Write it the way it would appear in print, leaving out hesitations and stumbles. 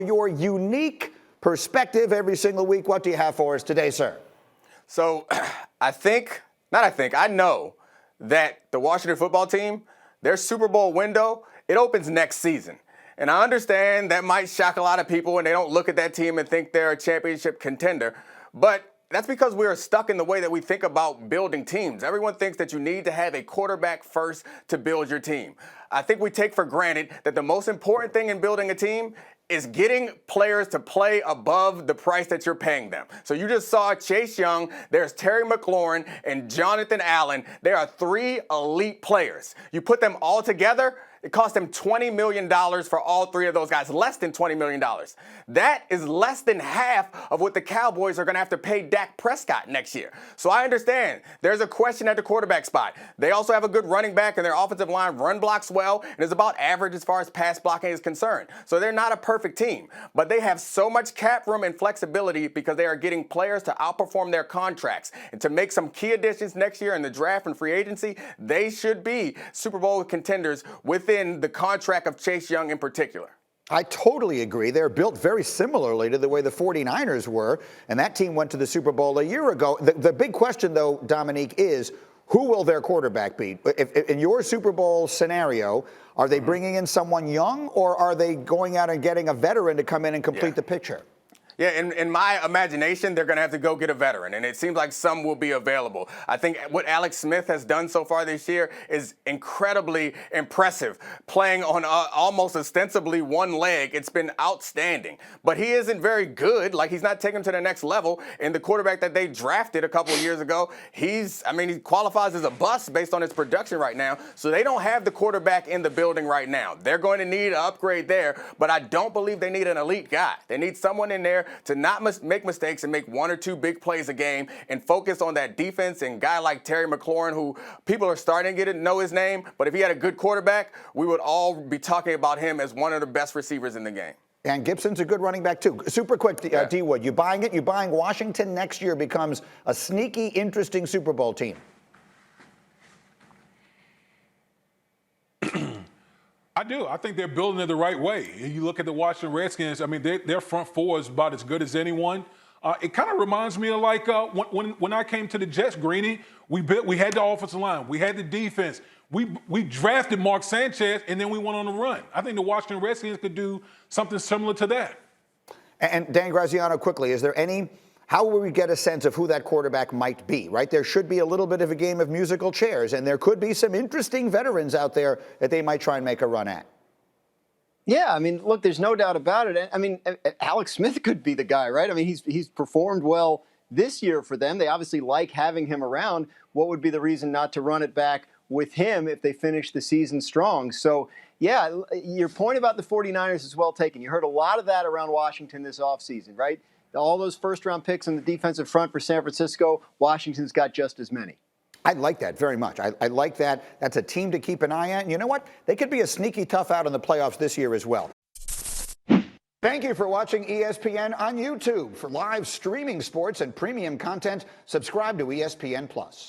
Your unique perspective every single week. What do you have for us today, sir? So I know that the Washington football team, their Super Bowl window, it opens next season. And I understand that might shock a lot of people and they don't look at that team and think they're a championship contender. But that's because we're stuck in the way that we think about building teams. Everyone thinks that you need to have a quarterback first to build your team. I think we take for granted that the most important thing in building a team is getting players to play above the price that you're paying them. So you just saw Chase Young, there's Terry McLaurin, and Jonathan Allen. They are three elite players. You put them all together, it cost them $20 million for all three of those guys, less than $20 million. That is less than half of what the Cowboys are going to have to pay Dak Prescott next year. So I understand there's a question at the quarterback spot. They also have a good running back, and their offensive line run blocks well and is about average as far as pass blocking is concerned. So they're not a perfect team, but they have so much cap room and flexibility because they are getting players to outperform their contracts. And to make some key additions next year in the draft and free agency, they should be Super Bowl contenders within the contract of Chase Young in particular. I totally agree. They're built very similarly to the way the 49ers were, and that team went to the Super Bowl a year ago. The big question, though, Domonique, is who will their quarterback be? If in your Super Bowl scenario, are they bringing in someone young, or are they going out and getting a veteran to come in and complete the picture? Yeah, in my imagination, they're going to have to go get a veteran, and it seems like some will be available. I think what Alex Smith has done so far this year is incredibly impressive, playing on almost ostensibly one leg. It's been outstanding, but he isn't very good. Like, he's not taken to the next level. And the quarterback that they drafted a couple of years ago, he qualifies as a bust based on his production right now, so they don't have the quarterback in the building right now. They're going to need an upgrade there, but I don't believe they need an elite guy. They need someone in there to not make mistakes and make one or two big plays a game and focus on that defense. And a guy like Terry McLaurin, who people are starting to get to know his name, but if he had a good quarterback, we would all be talking about him as one of the best receivers in the game. And Gibson's a good running back, too. Super quick, D-Wood, you buying it? You buying Washington next year becomes a sneaky, interesting Super Bowl team? I do. I think they're building it the right way. You look at the Washington Redskins, their front four is about as good as anyone. It kind of reminds me of like when I came to the Jets, Greeny, we had the offensive line, we had the defense, we drafted Mark Sanchez, and then we went on the run. I think the Washington Redskins could do something similar to that. And Dan Graziano, quickly, how will we get a sense of who that quarterback might be, right? There should be a little bit of a game of musical chairs, and there could be some interesting veterans out there that they might try and make a run at. Yeah, look, there's no doubt about it. Alex Smith could be the guy, right? He's performed well this year for them. They obviously like having him around. What would be the reason not to run it back with him if they finish the season strong? So, yeah, your point about the 49ers is well taken. You heard a lot of that around Washington this offseason, right? All those first-round picks in the defensive front for San Francisco, Washington's got just as many. I like that very much. I like that. That's a team to keep an eye on. You know what? They could be a sneaky tough out in the playoffs this year as well. Thank you for watching ESPN on YouTube. For live streaming sports and premium content, subscribe to ESPN+.